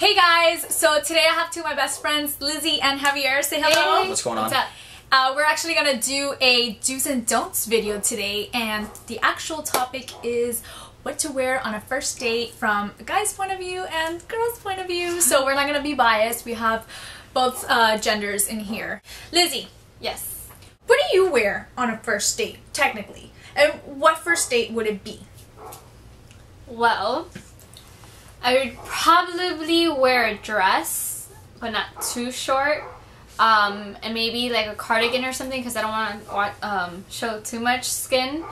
Hey guys, so today I have two of my best friends, Lizzie and Javier. Say hello. Hey. What's going on? What's up? We're actually gonna do a do's and don'ts video today, and the actual topic is what to wear on a first date from a guy's point of view and girl's point of view. So we're not gonna be biased. We have both genders in here. Lizzie. Yes. What do you wear on a first date, technically? And what first date would it be? Well, I would probably wear a dress, but not too short. And maybe like a cardigan or something because I don't want to show too much skin.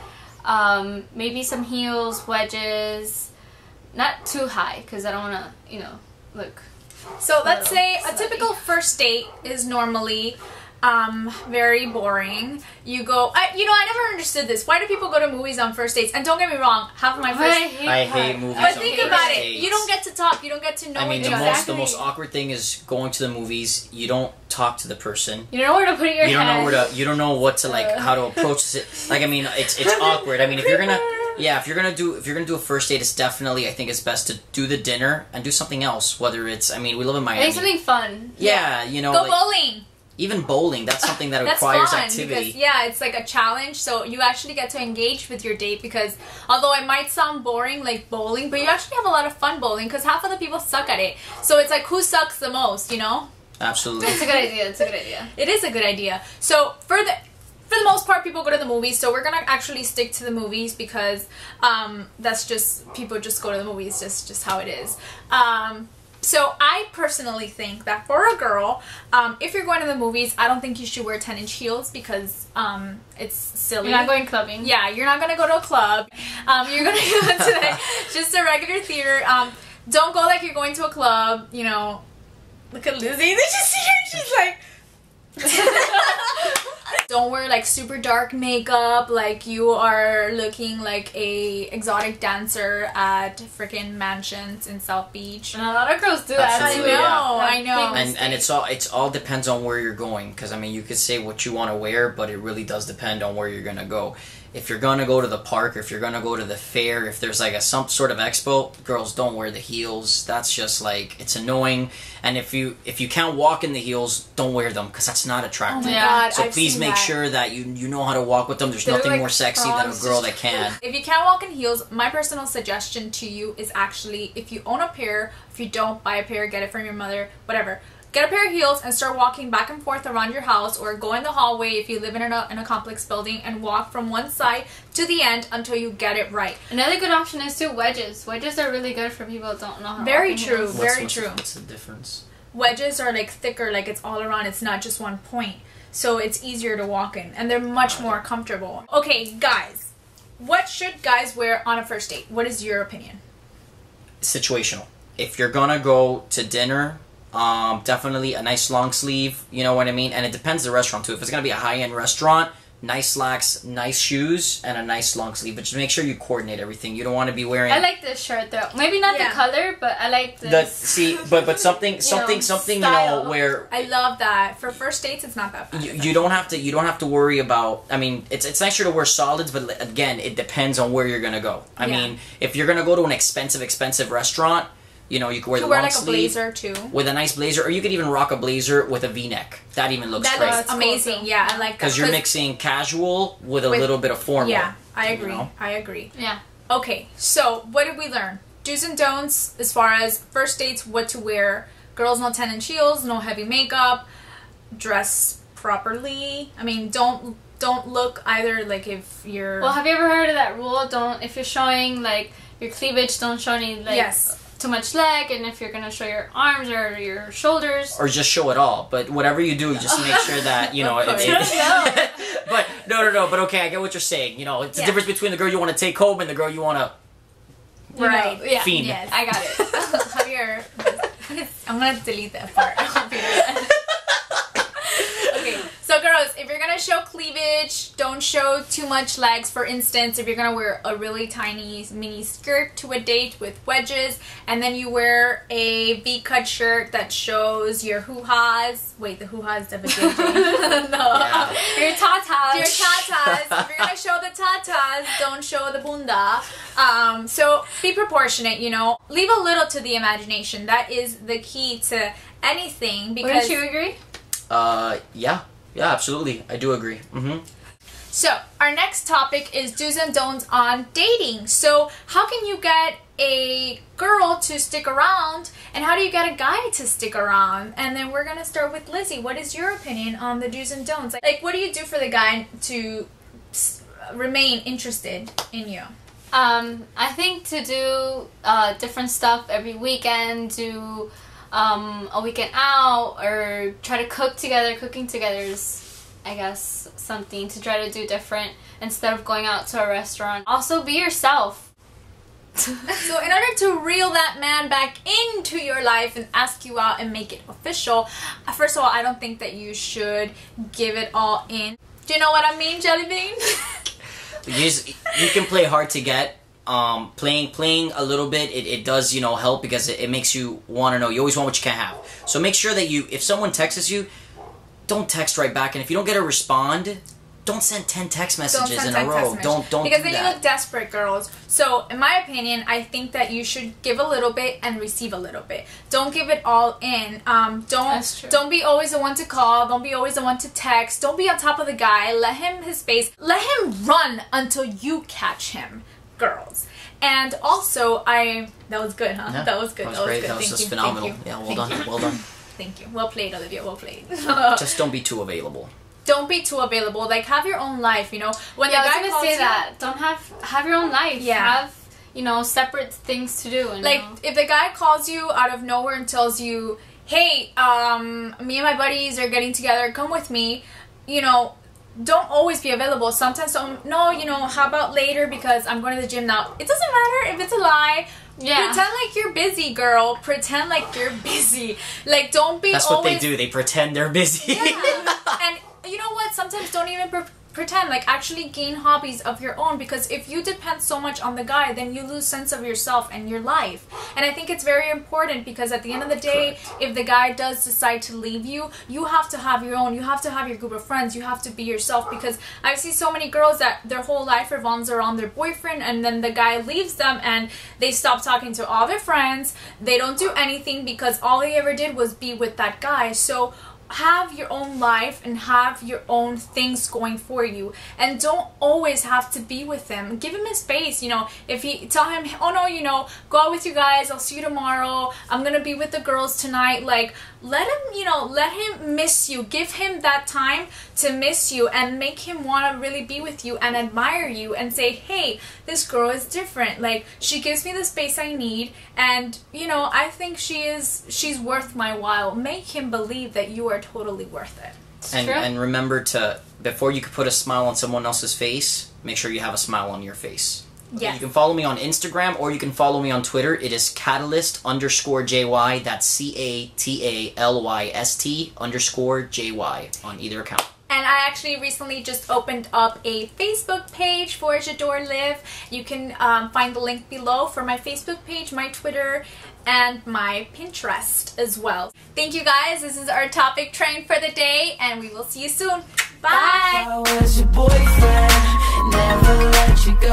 Maybe some heels, wedges, not too high because I don't want to, look. So let's say a typical first date is normally very boring. You go, I never understood this. Why do people go to movies on first dates? And don't get me wrong, half of my first I hate movies. But on think first about dates. it. You don't get to talk. You don't get to know each other. The most awkward thing is going to the movies. You don't talk to the person. You don't know where to put your head. You don't know what to how to approach it. It's awkward. If you're gonna do a first date, it's definitely, I think it's best to do the dinner and do something else. Whether it's, we live in Miami. Make something fun. Yeah, go bowling. Even bowling, that's something that that's requires fun activity. Because, it's like a challenge, so you actually get to engage with your date because although it might sound boring like bowling, but you actually have a lot of fun bowling because half of the people suck at it. So it's like who sucks the most, Absolutely. It's a good idea. It's a good idea. It is a good idea. So for the most part, people go to the movies, so we're gonna actually stick to the movies because that's just, people just go to the movies, just how it is. So I personally think that for a girl, if you're going to the movies, I don't think you should wear 10-inch heels because it's silly. You're not going clubbing. Yeah, you're not going to go to a club. You're going to go to just a regular theater. Don't go like you're going to a club, Look at Lizzie. Did you see her? She's like... Don't wear like super dark makeup like you are looking like a exotic dancer at freaking mansions in South Beach. And a lot of girls do that. I know. And it's all depends on where you're going, because you could say what you want to wear, but it really does depend on where you're gonna go. If you're gonna go to the park, or if you're gonna go to the fair, if there's like some sort of expo, girls don't wear the heels. That's just it's annoying. And if you can't walk in the heels, don't wear them because that's not attractive. Oh my God, so I've please seen make that. sure that you know how to walk with them. There's nothing more sexy than a girl that can. If you can't walk in heels, my personal suggestion to you is actually, if you own a pair, if you don't, buy a pair, get it from your mother, whatever. Get a pair of heels and start walking back and forth around your house, or go in the hallway if you live in a complex building and walk from one side to the end until you get it right. Another good option is too wedges. Wedges are really good for people that don't know how to Very walk in true, heels. very true. What's the difference? Wedges are like thicker, like it's all around, it's not just one point. So it's easier to walk in and they're much more comfortable. Okay, guys, what should guys wear on a first date? What is your opinion? Situational. If you're gonna go to dinner, definitely a nice long sleeve, you know what I mean? And it depends the restaurant too. If it's gonna be a high-end restaurant, nice slacks, nice shoes, and a nice long sleeve. But just make sure you coordinate everything. You don't want to be wearing... I like this shirt though. Maybe not the color, but I like this. But something where... I love that. For first dates, it's not that bad. You don't have to worry about... it's nicer to wear solids, but again, it depends on where you're gonna go. I mean, if you're gonna go to an expensive restaurant, you could wear the long sleeve. You wear like a blazer too. With a nice blazer, or you could even rock a blazer with a V-neck. That even looks great. That looks amazing. Cool. Yeah, I like that. Because you're mixing casual with a little bit of formal. Yeah, I agree. I agree. Yeah. Okay, so what did we learn? Do's and don'ts as far as first dates, what to wear. Girls, no 10-inch heels, no heavy makeup, dress properly. Don't look either like if you're... Well, have you ever heard of that rule? If you're showing like your cleavage, don't show any too much leg, and if you're gonna show your arms or your shoulders, or just show it all, but whatever you do, just make sure that but no, but okay, I get what you're saying. It's the difference between the girl you want to take home and the girl you want to fiend. Yes, I got it. Javier, I'm gonna delete that part. Okay, so So girls, if you're gonna show cleavage, don't show too much legs. For instance, if you're gonna wear a really tiny mini skirt to a date with wedges, and then you wear a V-cut shirt that shows your hoo-has. Wait, the hoo-has of a JJ. No. Yeah. Your tatas. Your tatas. If you're gonna show the tatas, don't show the bunda. So be proportionate, you know. Leave a little to the imagination. That is the key to anything. Because Wouldn't you agree? Yeah, absolutely. I do agree. So, our next topic is do's and don'ts on dating. So, how can you get a girl to stick around, and how do you get a guy to stick around? And then we're gonna start with Lizzie. What is your opinion on the do's and don'ts? Like, what do you do for the guy to remain interested in you? I think to do different stuff every weekend, do a weekend out, or try to cook together. Cooking together is, I guess, something to try to do different instead of going out to a restaurant. Also, be yourself. So in order to reel that man back into your life and ask you out and make it official, first of all, I don't think that you should give it all in. Do you know what I mean, Jelly Bean? You can play hard to get. Playing a little bit, it does, help, because it makes you want to know. You always want what you can't have. So make sure that if someone texts you, don't text right back. And if you don't get a respond, don't send 10 text messages in a row. Don't because do then that. you look desperate, girls. So in my opinion, I think that you should give a little bit and receive a little bit. Don't give it all in. Don't be always the one to call. Don't be always the one to text. Don't be on top of the guy. Let him his space. Let him run until you catch him, girls. And also, that was good, huh? Yeah, that was good. That was great. Good. That was Thank just you. phenomenal. Thank you. Yeah, well Thank done. you. Well done. Thank you. Well played, Olivia. Well played. Just don't be too available. Don't be too available. Like, have your own life, When I the was guy gonna calls say you, that. Don't have your own life. Yeah. Have separate things to do. Like, if the guy calls you out of nowhere and tells you, "Hey, me and my buddies are getting together. Come with me," don't always be available. Sometimes how about later because I'm going to the gym now. It doesn't matter if it's a lie. Yeah. Pretend like you're busy, girl. Pretend like you're busy. Like, don't be That's always... what they do. They pretend they're busy. Yeah. And you know what? Sometimes don't even pretend. Like, actually gain hobbies of your own, because if you depend so much on the guy, then you lose sense of yourself and your life. And I think it's very important, because at the end of the day, if the guy does decide to leave you, you have to have your own. You have to have your group of friends. You have to be yourself, because I've seen so many girls that their whole life revolves around their boyfriend, and then the guy leaves them and they stop talking to all their friends. They don't do anything because all they ever did was be with that guy. So have your own life and have your own things going for you, and don't always have to be with him. Give him his space. If he tell him, "Oh no, go out with you guys, I'll see you tomorrow, I'm gonna be with the girls tonight," like, let him miss you. Give him that time to miss you and make him want to really be with you and admire you and say, "Hey, this girl is different. Like, she gives me the space I need, and I think she's worth my while." Make him believe that you are totally worth it. And remember to, before you can put a smile on someone else's face, make sure you have a smile on your face. Yes. You can follow me on Instagram, or you can follow me on Twitter. It is Catalyst_JY. That's CATALYST_JY on either account. And I actually recently just opened up a Facebook page for J'adore Live. You can find the link below for my Facebook page, my Twitter, and my Pinterest as well. Thank you guys. This is our topic train for the day, and we will see you soon. Bye. I was your boyfriend, never let you go.